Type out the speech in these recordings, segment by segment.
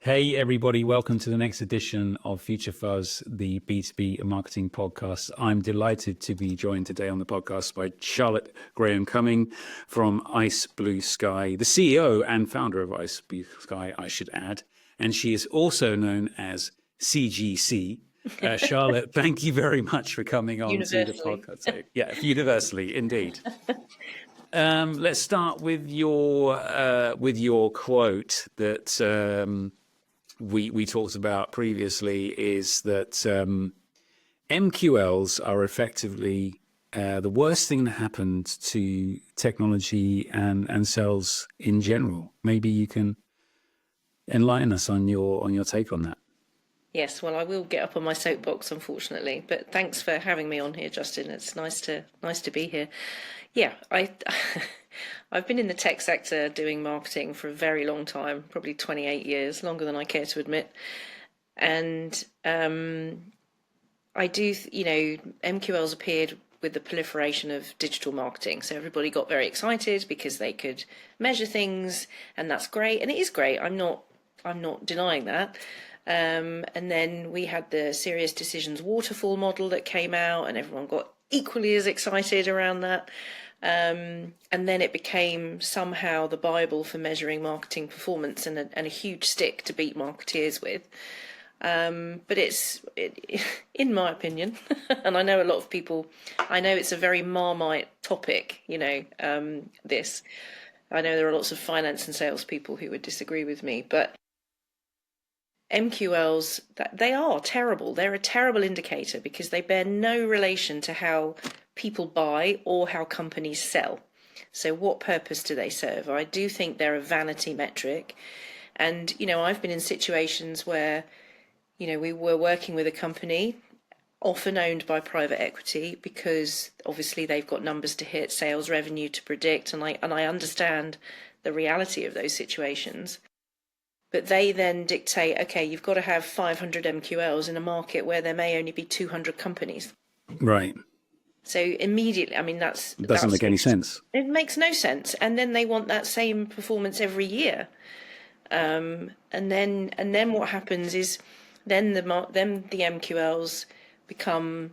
Hey, everybody. Welcome to the next edition of Future Fuzz, the B2B marketing podcast. I'm delighted to be joined today on the podcast by Charlotte Graham-Cumming from Ice Blue Sky, the CEO and founder of Ice Blue Sky, I should add. And she is also known as CGC. Charlotte, thank you very much for coming on to the Universally. podcast. So, yeah, universally, indeed. Let's start with your quote that we talked about previously, is that MQLs are effectively the worst thing that happened to technology and sales in general. Maybe you can enlighten us on your take on that. Yes, well, I will get up on my soapbox, unfortunately, but thanks for having me on here, Justin. It's nice to be here. Yeah, I've been in the tech sector doing marketing for a very long time, probably 28 years, longer than I care to admit. And I do, MQLs appeared with the proliferation of digital marketing. So everybody got very excited because they could measure things, and that's great, and it is great. I'm not denying that. And then we had the Serious Decisions waterfall model that came out, and everyone got equally as excited around that. And then it became somehow the Bible for measuring marketing performance, and a huge stick to beat marketeers with. But in my opinion, and I know a lot of people, I know it's a very Marmite topic, this. I know there are lots of finance and sales people who would disagree with me, but MQLs, they are terrible. They're a terrible indicator because they bear no relation to how people buy or how companies sell. So what purpose do they serve? I do think they're a vanity metric. And, I've been in situations where, we were working with a company, often owned by private equity, because obviously they've got numbers to hit, sales revenue to predict, and I understand the reality of those situations. But they then dictate, okay, you've got to have 500 MQLs in a market where there may only be 200 companies. Right. So immediately, It doesn't make any sense. It makes no sense. And then they want that same performance every year. And then what happens is then the MQLs become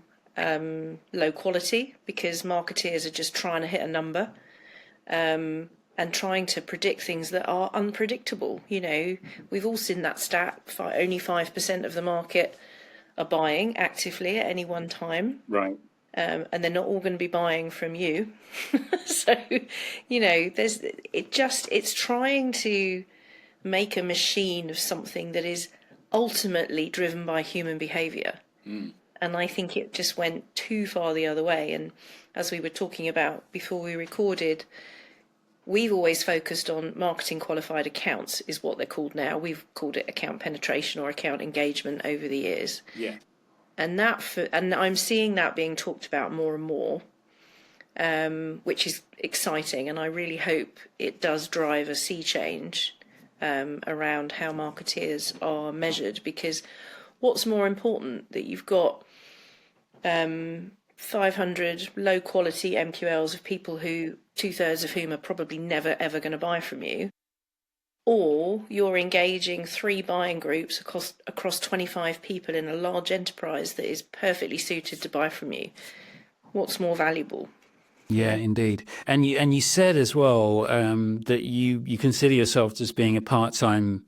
low quality because marketeers are just trying to hit a number. And trying to predict things that are unpredictable. We've all seen that stat, only 5% of the market are buying actively at any one time. Right. And they're not all going to be buying from you. So, it's trying to make a machine of something that is ultimately driven by human behavior. And I think it just went too far the other way. And as we were talking about before we recorded, we've always focused on marketing qualified accounts, is what they're called now. We've called it account penetration or account engagement over the years. Yeah. And I'm seeing that being talked about more and more, which is exciting. And I really hope it does drive a sea change around how marketeers are measured, because what's more important, that you've got 500 low quality MQLs of people who 2/3 of whom are probably never ever going to buy from you, or you're engaging 3 buying groups across 25 people in a large enterprise that is perfectly suited to buy from you. What's more valuable? Yeah, indeed. And you said as well that you consider yourself as being a part-time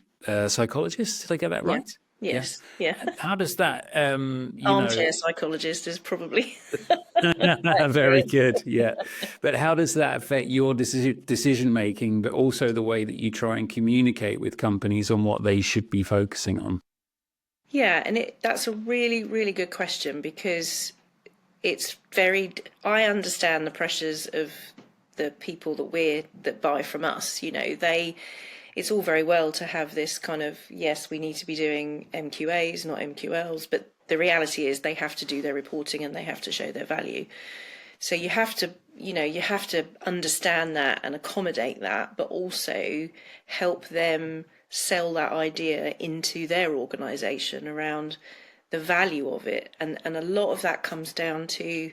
psychologist. Did I get that right? Yes. Yeah. How does that, Armchair psychologist is probably very good. Yeah. But how does that affect your decision making, but also the way that you try and communicate with companies on what they should be focusing on? Yeah, and that's a really, really good question, because I understand the pressures of the people that buy from us. It's all very well to have this kind of, yes, we need to be doing MQAs, not MQLs, but the reality is they have to do their reporting and they have to show their value. So you have to understand that and accommodate that, but also help them sell that idea into their organization around the value of it. And a lot of that comes down to,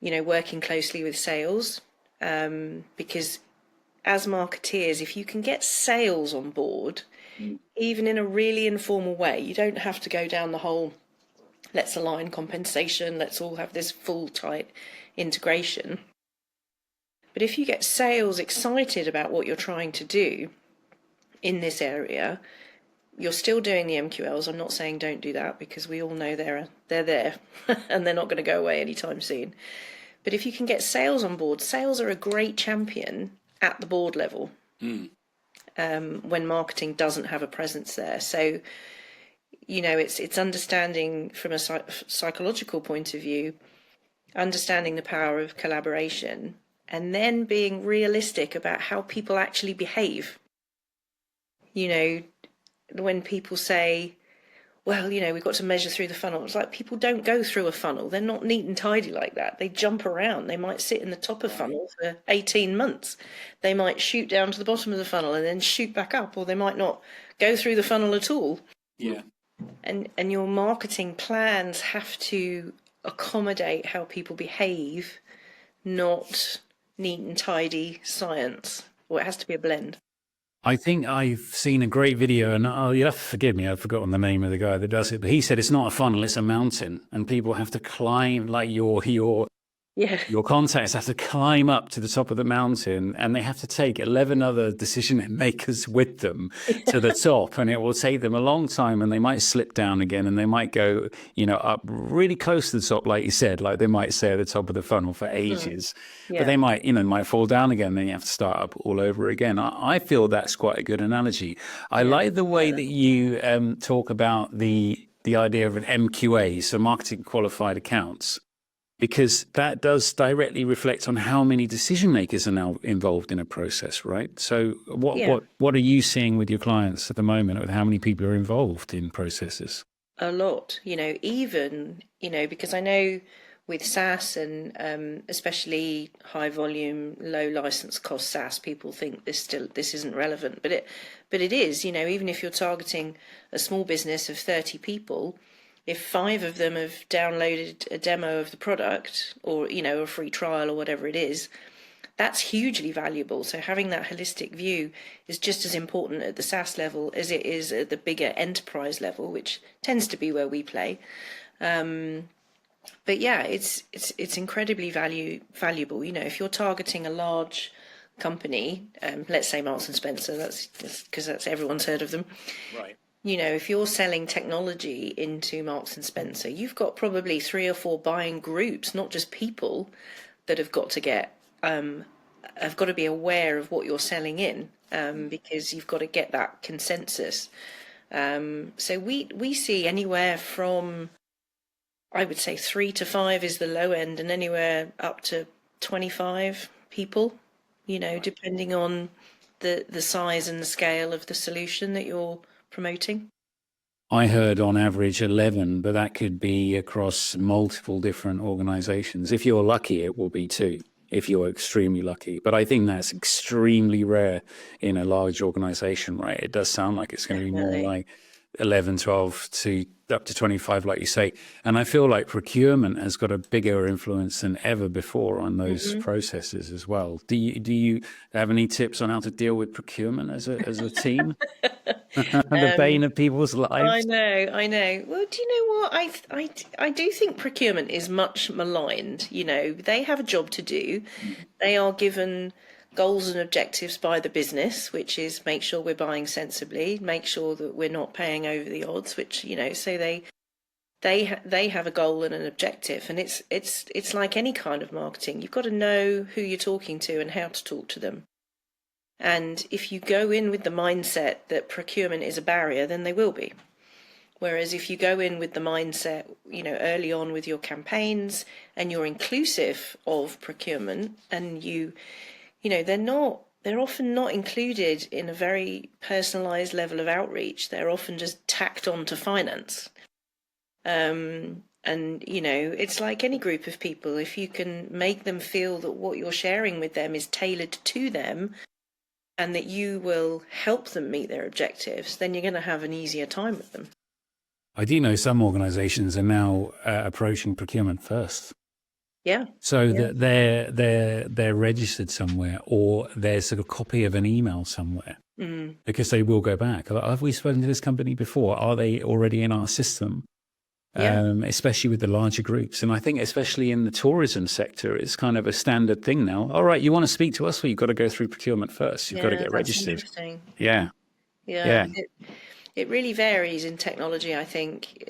working closely with sales, because as marketeers, if you can get sales on board, even in a really informal way. You don't have to go down the whole, let's align compensation, let's all have this full tight integration. But if you get sales excited about what you're trying to do in this area, you're still doing the MQLs. I'm not saying don't do that, because we all know they're there and they're not going to go away anytime soon. But if you can get sales on board, sales are a great champion at the board level when marketing doesn't have a presence there. So, it's understanding from a psychological point of view, understanding the power of collaboration, and then being realistic about how people actually behave. When people say, well, we've got to measure through the funnel. It's like, people don't go through a funnel. They're not neat and tidy like that. They jump around. They might sit in the top of funnel for 18 months. They might shoot down to the bottom of the funnel and then shoot back up, or they might not go through the funnel at all. Yeah. And your marketing plans have to accommodate how people behave, not neat and tidy science. Or it has to be a blend. I think I've seen a great video, and you'll have to forgive me, I've forgotten the name of the guy that does it, but he said it's not a funnel, it's a mountain, and people have to climb, like your contacts have to climb up to the top of the mountain, and they have to take 11 other decision makers with them to the top, and it will take them a long time, and they might slip down again, and they might go, up really close to the top, like you said, like they might stay at the top of the funnel for ages, but they might fall down again, then you have to start up all over again. I feel that's quite a good analogy. I like the way that you talk about the idea of an MQA, so marketing qualified accounts, because that does directly reflect on how many decision makers are now involved in a process, right? So what are you seeing with your clients at the moment, with how many people are involved in processes? A lot, even, because I know with SaaS and especially high volume, low license cost SaaS, people think this isn't relevant, but it is. Even if you're targeting a small business of 30 people, if 5 of them have downloaded a demo of the product, or a free trial or whatever it is, that's hugely valuable. So having that holistic view is just as important at the SaaS level as it is at the bigger enterprise level, which tends to be where we play. But yeah, it's incredibly valuable. If you're targeting a large company, let's say Marks and Spencer, that's because that's everyone's heard of them. Right. If you're selling technology into Marks and Spencer, you've got probably 3 or 4 buying groups, not just people, that have got to be aware of what you're selling in, because you've got to get that consensus. So we see anywhere from, I would say 3 to 5 is the low end, and anywhere up to 25 people, depending on the size and the scale of the solution that you're promoting. I heard on average 11, but that could be across multiple different organizations. If you're lucky, it will be 2, if you're extremely lucky. But I think that's extremely rare in a large organization, right? It does sound like it's going to be more like 11, 12 to up to 25, like you say. And I feel like procurement has got a bigger influence than ever before on those processes as well. Do you have any tips on how to deal with procurement as a team? The bane of people's lives. I know. Well, do you know what? I do think procurement is much maligned. They have a job to do. They are given goals and objectives by the business, which is make sure we're buying sensibly, make sure that we're not paying over the odds, which, so they have a goal and an objective, and it's like any kind of marketing. You've got to know who you're talking to and how to talk to them. And if you go in with the mindset that procurement is a barrier, then they will be. Whereas if you go in with the mindset, early on with your campaigns, and you're inclusive of procurement, and they're often not included in a very personalized level of outreach. They're often just tacked on to finance. And, it's like any group of people. If you can make them feel that what you're sharing with them is tailored to them and that you will help them meet their objectives, then you're going to have an easier time with them. I do know some organizations are now approaching procurement first. Yeah. So that they're registered somewhere, or there's a copy of an email somewhere. because they will go back. Have we spoken to this company before? Are they already in our system? Yeah. Especially with the larger groups. And I think especially in the tourism sector, it's kind of a standard thing now. All right, you want to speak to us? Well, you've got to go through procurement first. You've got to Yeah, get that's registered. interesting. Yeah. Yeah, Yeah. it really varies in technology, I think,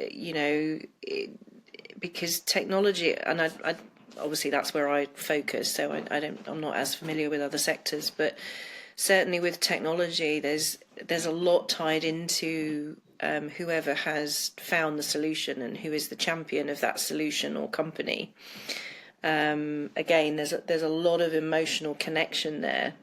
because technology, and I obviously that's where I focus, so I'm not as familiar with other sectors, but certainly with technology, there's a lot tied into whoever has found the solution and who is the champion of that solution or company. Again, there's a lot of emotional connection there,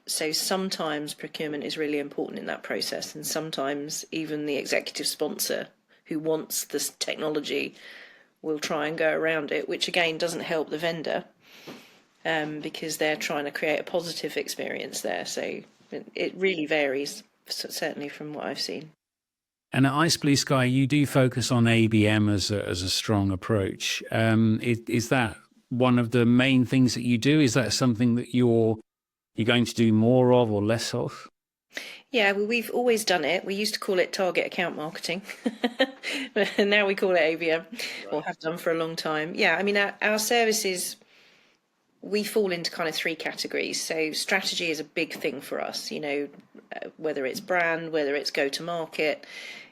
so sometimes procurement is really important in that process, and sometimes even the executive sponsor who wants this technology will try and go around it, which again doesn't help the vendor, because they're trying to create a positive experience there. So it really varies, certainly from what I've seen. And at Ice Blue Sky, you do focus on ABM as a strong approach. Is that one of the main things that you do? Is that something that you're going to do more of or less of? Yeah, well, we've always done it. We used to call it target account marketing, and now we call it ABM, or have done for a long time. Yeah, I mean, our services, we fall into kind of three categories. So strategy is a big thing for us, whether it's brand, whether it's go to market.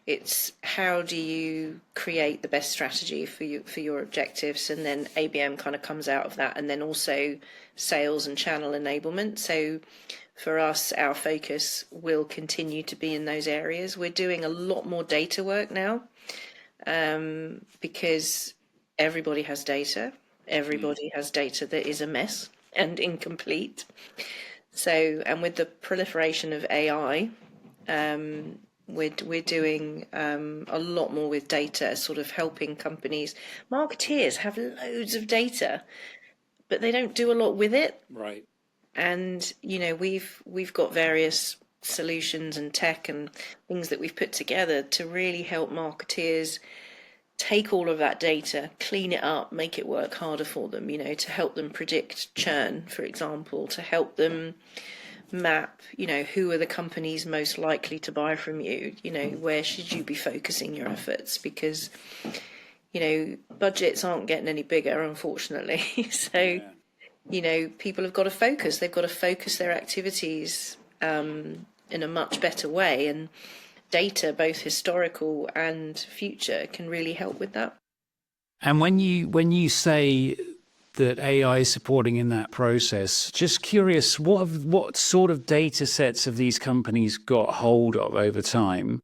It's how do you create the best strategy for your objectives, and then ABM kind of comes out of that, and then also sales and channel enablement. So for us, our focus will continue to be in those areas. We're doing a lot more data work now, because everybody has data. Everybody has data that is a mess and incomplete. So, and with the proliferation of AI, we're doing a lot more with data, sort of helping companies. Marketeers have loads of data, but they don't do a lot with it. Right. And we've got various solutions and tech and things that we've put together to really help marketeers take all of that data, clean it up, make it work harder for them, to help them predict churn, for example, to help them map, who are the companies most likely to buy from you, where should you be focusing your efforts, because, budgets aren't getting any bigger, unfortunately. So, people have got to focus. They've got to focus their activities in a much better way, and data, both historical and future, can really help with that. And when you say that AI is supporting in that process, just curious, what sort of data sets have these companies got hold of over time,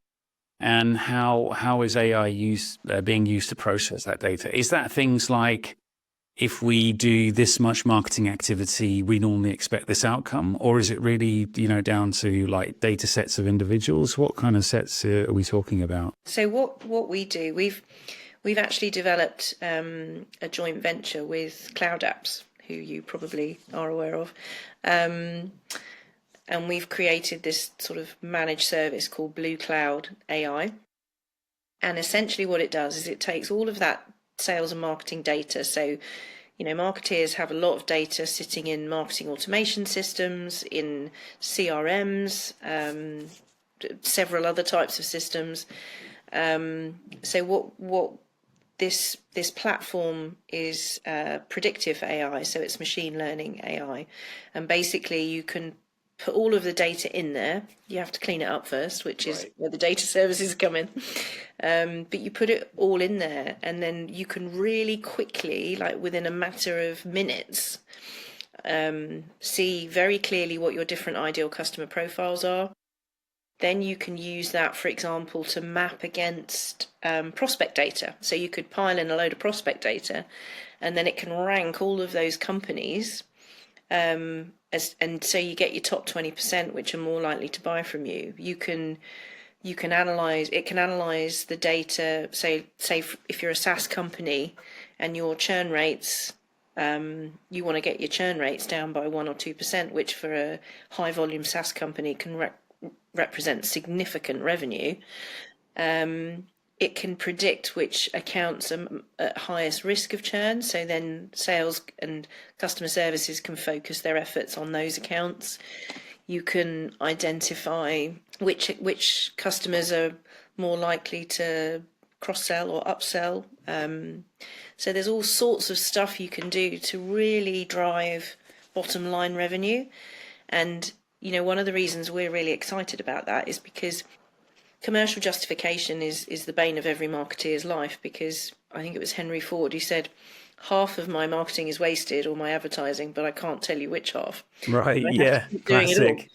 and how is AI being used to process that data? Is that things like, if we do this much marketing activity, we normally expect this outcome? Or is it really, down to like data sets of individuals? What kind of sets are we talking about? So what we do, we've actually developed a joint venture with Cloud Apps, who you probably are aware of. And we've created this sort of managed service called Blue Cloud AI. And essentially what it does is it takes all of that sales and marketing data. So, marketeers have a lot of data sitting in marketing automation systems, in CRMs, several other types of systems. So what this platform is predictive AI, so it's machine learning AI, and basically you can put all of the data in there. You have to clean it up first, which is where the data services come in. But you put it all in there, and then you can really quickly, like within a matter of minutes, see very clearly what your different ideal customer profiles are. Then you can use that, for example, to map against prospect data. So you could pile in a load of prospect data, and then it can rank all of those companies, and so you get your top 20%, which are more likely to buy from you. You can analyze the data. Say if you're a SaaS company and your churn rates, you want to get your churn rates down by 1 or 2%, which for a high volume SaaS company can represent significant revenue. It can predict which accounts are at highest risk of churn, so then sales and customer services can focus their efforts on those accounts. You can identify which customers are more likely to cross-sell or upsell. So there's all sorts of stuff you can do to really drive bottom line revenue. And, one of the reasons we're really excited about that is because commercial justification is the bane of every marketeer's life, because I think it was Henry Ford who said, half of my marketing is wasted, or my advertising, but I can't tell you which half. Right. I have to Yeah. keep doing it all.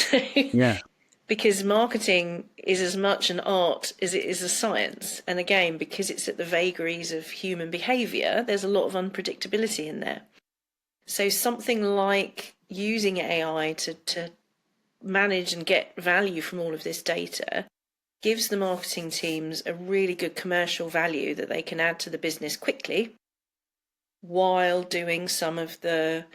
Classic. Yeah. Because marketing is as much an art as it is a science. And again, because it's at the vagaries of human behaviour, there's a lot of unpredictability in there. So something like using AI to manage and get value from all of this data gives the marketing teams a really good commercial value that they can add to the business quickly, while doing some of the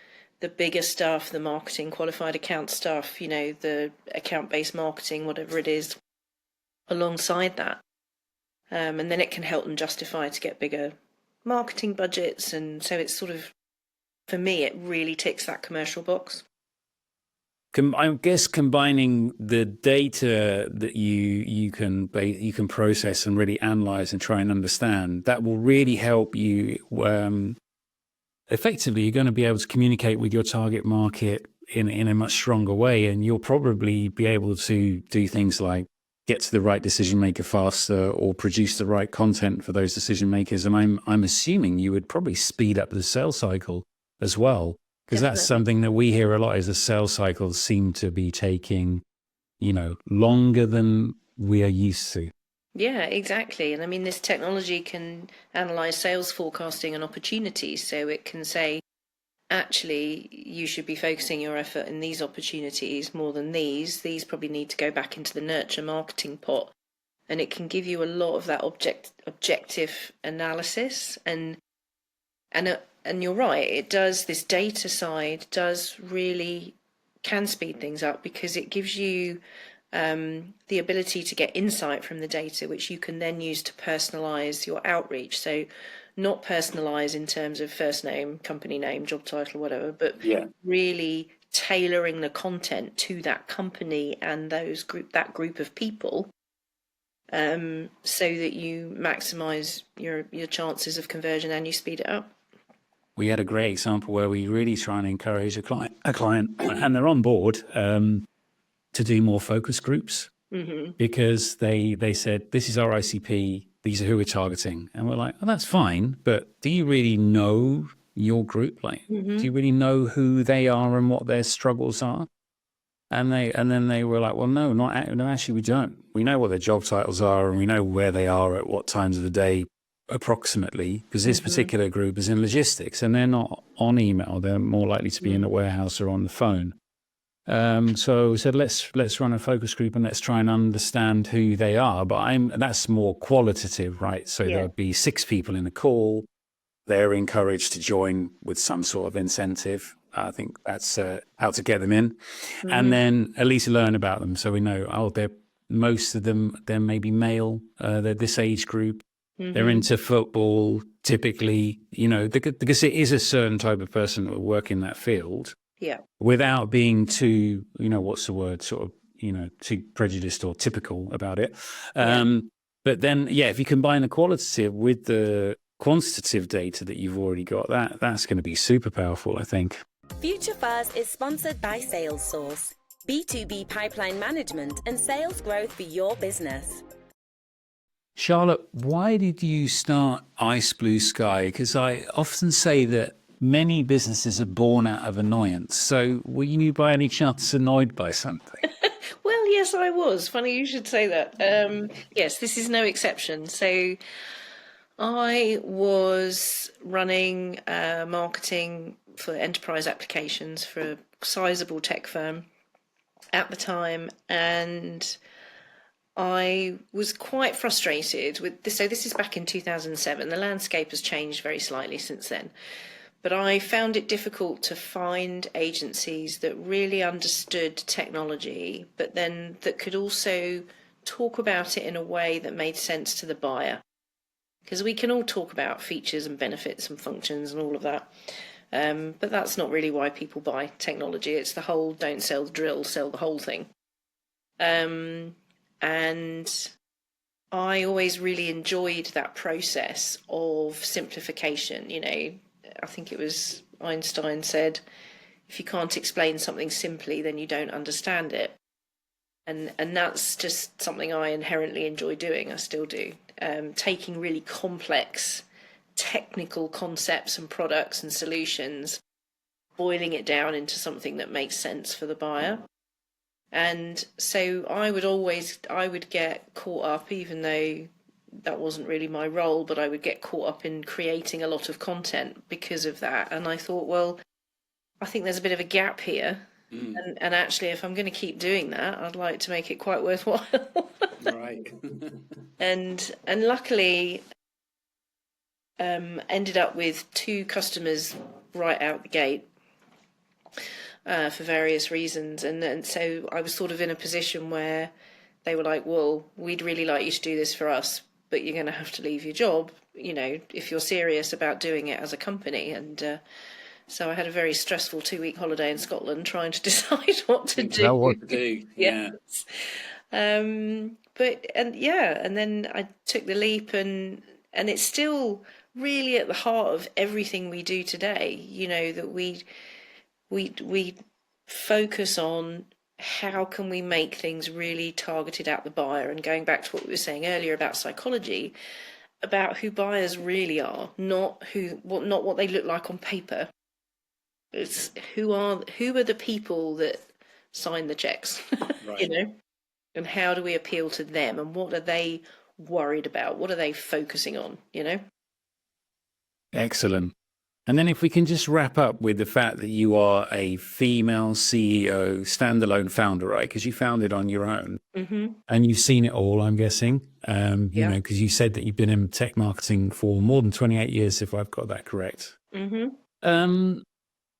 bigger stuff, the marketing qualified account stuff, the account-based marketing, whatever it is, alongside that. And then it can help them justify to get bigger marketing budgets. And so it's sort of, for me, it really ticks that commercial box. I guess combining the data that you can process and really analyze and try and understand, that will really help you. Effectively, you're going to be able to communicate with your target market in a much stronger way, and you'll probably be able to do things like get to the right decision maker faster, or produce the right content for those decision makers. And I'm assuming you would probably speed up the sales cycle as well. Because that's something that we hear a lot, is the sales cycles seem to be taking, longer than we are used to. Yeah, exactly. And I mean, this technology can analyze sales forecasting and opportunities. So it can say, actually, you should be focusing your effort in these opportunities more than these. These probably need to go back into the nurture marketing pot. And it can give you a lot of that objective analysis. And you're right, it does, this data side does really can speed things up, because it gives you the ability to get insight from the data, which you can then use to personalize your outreach. So not personalize in terms of first name, company name, job title, whatever, but really tailoring the content to that company and that group of people, so that you maximize your chances of conversion and you speed it up. We had a great example where we really try and encourage a client, and they're on board to do more focus groups, because they said, this is our ICP, these are who we're targeting. And we're like, oh, that's fine, but do you really know your group? Like, do you really know who they are and what their struggles are? And then they were like, well, no, actually we don't. We know what their job titles are, and we know where they are at what times of the day, approximately, because this particular group is in logistics and they're not on email. They're more likely to be in the warehouse or on the phone. So we said, let's run a focus group and let's try and understand who they are. But that's more qualitative, right? So there would be 6 people in the call. They're encouraged to join with some sort of incentive. I think that's how to get them in, and then at least learn about them. So we know, most of them, they're maybe male. They're this age group. They're into football, typically, because it is a certain type of person that will work in that field. Yeah. Without being too, what's the word, sort of, too prejudiced or typical about it. But then, if you combine the qualitative with the quantitative data that you've already got, that's going to be super powerful, I think. Future Fuzz is sponsored by SalesSource, B2B pipeline management and sales growth for your business. Charlotte, why did you start Ice Blue Sky? Because I often say that many businesses are born out of annoyance. So were you by any chance annoyed by something? Well, yes, I was. Funny you should say that. Yes, this is no exception. So I was running marketing for enterprise applications for a sizable tech firm at the time, and I was quite frustrated with this. So this is back in 2007. The landscape has changed very slightly since then. But I found it difficult to find agencies that really understood technology, but then that could also talk about it in a way that made sense to the buyer. Because we can all talk about features and benefits and functions and all of that. But that's not really why people buy technology. It's the whole don't sell the drill, sell the whole thing. And I always really enjoyed that process of simplification. You know, I think it was Einstein said, if you can't explain something simply, then you don't understand it. And that's just something I inherently enjoy doing. I still do. Taking really complex technical concepts and products and solutions, boiling it down into something that makes sense for the buyer. And so I would get caught up, even though that wasn't really my role, but I would get caught up in creating a lot of content because of that. And I thought, well, I think there's a bit of a gap here. And actually, if I'm going to keep doing that, I'd like to make it quite worthwhile. Right. And luckily, ended up with 2 customers right out the gate for various reasons. And so I was sort of in a position where they were like, well, we'd really like you to do this for us, but you're going to have to leave your job, you know, if you're serious about doing it as a company. And so I had a very stressful 2-week holiday in Scotland trying to decide what to do. Know what to do. Yeah. Yes. And then I took the leap, and it's still really at the heart of everything we do today. You know, that we focus on how can we make things really targeted at the buyer, and going back to what we were saying earlier about psychology, about who buyers really are, not what they look like on paper. It's who are the people that sign the checks, Right. you know, and how do we appeal to them, and what are they worried about? What are they focusing on, you know? Excellent. And then if we can just wrap up with the fact that you are a female CEO, standalone founder, right? Because you founded on your own, and you've seen it all, I'm guessing. You know, because you said that you've been in tech marketing for more than 28 years, if I've got that correct.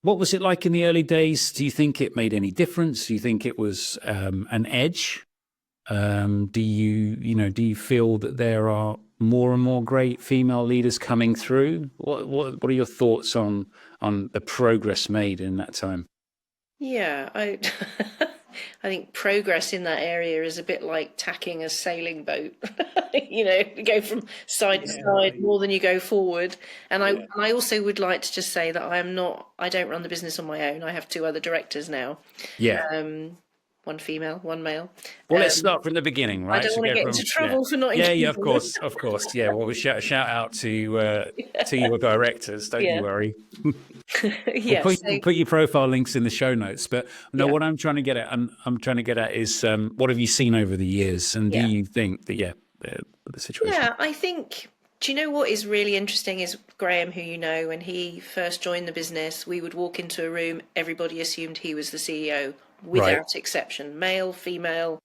What was it like in the early days? Do you think it made any difference? Do you think it was an edge? Do you feel that there are more and more great female leaders coming through? What are your thoughts on the progress made in that time? Yeah, I think progress in that area is a bit like tacking a sailing boat. You know, you go from side to side more than you go forward. And I also would like to just say that I don't run the business on my own. I have 2 other directors now. Yeah. 1 female, 1 male. Well, let's start from the beginning, right? I don't want to get into trouble for not Yeah, including of course. Yeah, well, we shout out to your directors. Don't you worry. Yeah, We'll put your profile links in the show notes. But no, what I'm trying to get at, is what have you seen over the years, and do you think that the situation? Yeah, I think. Do you know what is really interesting is Graham, who you know, when he first joined the business, we would walk into a room, everybody assumed he was the CEO without exception, male, female,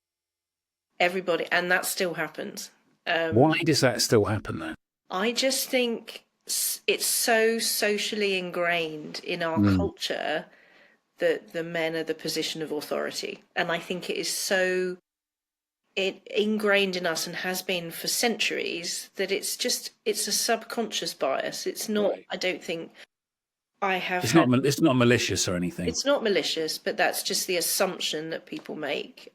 everybody, and that still happens. Why does that still happen then? I just think it's so socially ingrained in our culture that the men are the position of authority, and I think it is so ingrained in us and has been for centuries that it's a subconscious bias. It's not. I don't think I have. It's not malicious or anything. It's not malicious, but that's just the assumption that people make.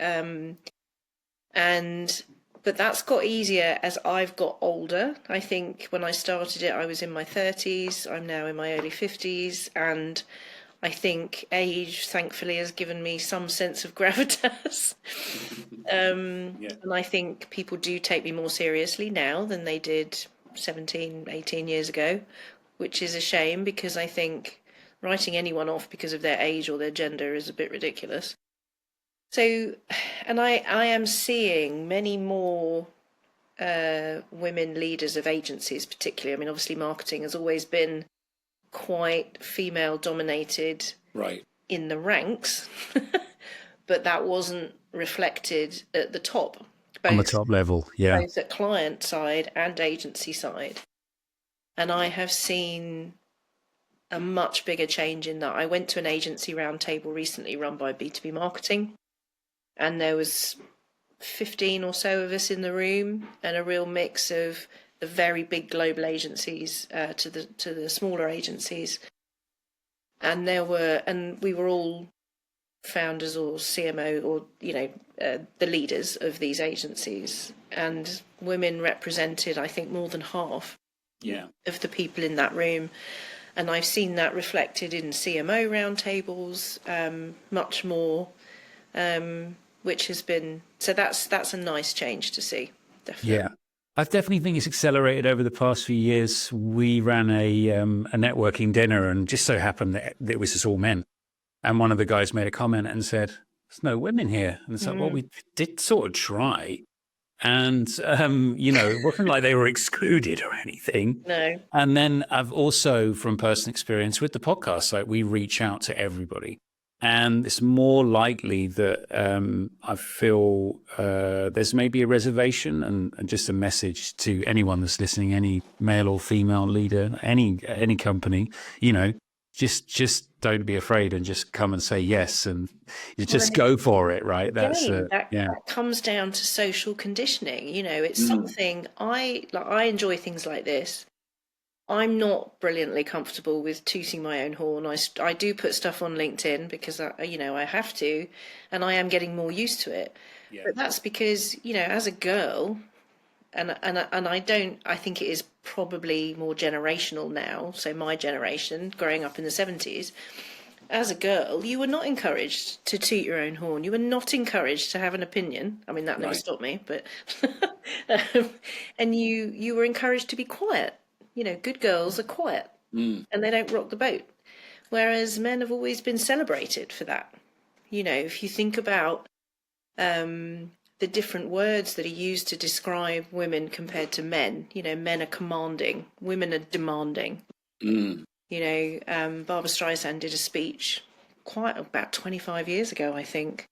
But that's got easier as I've got older. I think when I started it, I was in my 30s. I'm now in my early 50s, and I think age, thankfully, has given me some sense of gravitas. And I think people do take me more seriously now than they did 17, 18 years ago, which is a shame, because I think writing anyone off because of their age or their gender is a bit ridiculous. So, and I am seeing many more women leaders of agencies, particularly. I mean, obviously marketing has always been quite female dominated in the ranks, but that wasn't reflected at the top. On the top level, yeah. Both at client side and agency side. And I have seen a much bigger change in that. I went to an agency roundtable recently run by B2B marketing, and there was 15 or so of us in the room, and a real mix of the very big global agencies to the smaller agencies. and we were all founders or CMO or, the leaders of these agencies, and women represented, I think, more than half of the people in that room. And I've seen that reflected in CMO roundtables, much more, which has been, so that's a nice change to see, definitely. Yeah. I definitely think it's accelerated over the past few years. We ran a networking dinner, and just so happened that it was just all men. And one of the guys made a comment and said, "There's no women here." And it's like, well, we did sort of try. And, it wasn't like they were excluded or anything. No. And then I've also, from personal experience with the podcast, like we reach out to everybody. And it's more likely that I feel there's maybe a reservation and just a message to anyone that's listening, any male or female leader, any company, just don't be afraid and just come and say yes, and you just go for it, right? That comes down to social conditioning. It's something I enjoy things like this. I'm not brilliantly comfortable with tooting my own horn. I do put stuff on LinkedIn because I have to, and I am getting more used to it. Yeah. But that's because as a girl, and I think it is probably more generational now. So my generation, growing up in the 70s, as a girl, you were not encouraged to toot your own horn. You were not encouraged to have an opinion. I mean, that never stopped me, but and you were encouraged to be quiet. Good girls are quiet and they don't rock the boat. Whereas men have always been celebrated for that. If you think about the different words that are used to describe women compared to men, men are commanding, women are demanding. Barbra Streisand did a speech quite about 25 years ago, I think.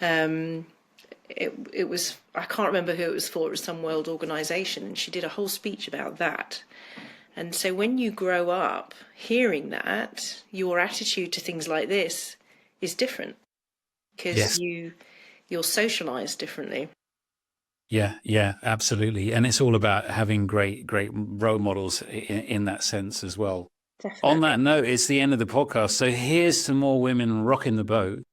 It was, I can't remember who it was for, it was some world organisation, and she did a whole speech about that. And so when you grow up hearing that, your attitude to things like this is different because you're socialised differently. Yeah, absolutely. And it's all about having great role models in that sense as well. Definitely. On that note, it's the end of the podcast. So here's some more women rocking the boat.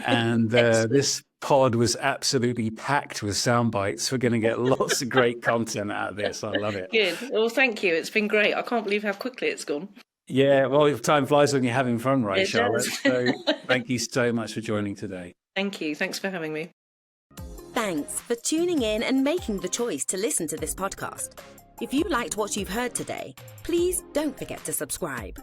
And this pod was absolutely packed with sound bites. We're going to get lots of great content out of this. I love it. Good. Well, thank you. It's been great. I can't believe how quickly it's gone. Yeah, well, time flies when you're having fun, right, Charlotte? Does. So thank you so much for joining today. Thank you. Thanks for having me. Thanks for tuning in and making the choice to listen to this podcast. If you liked what you've heard today, please don't forget to subscribe.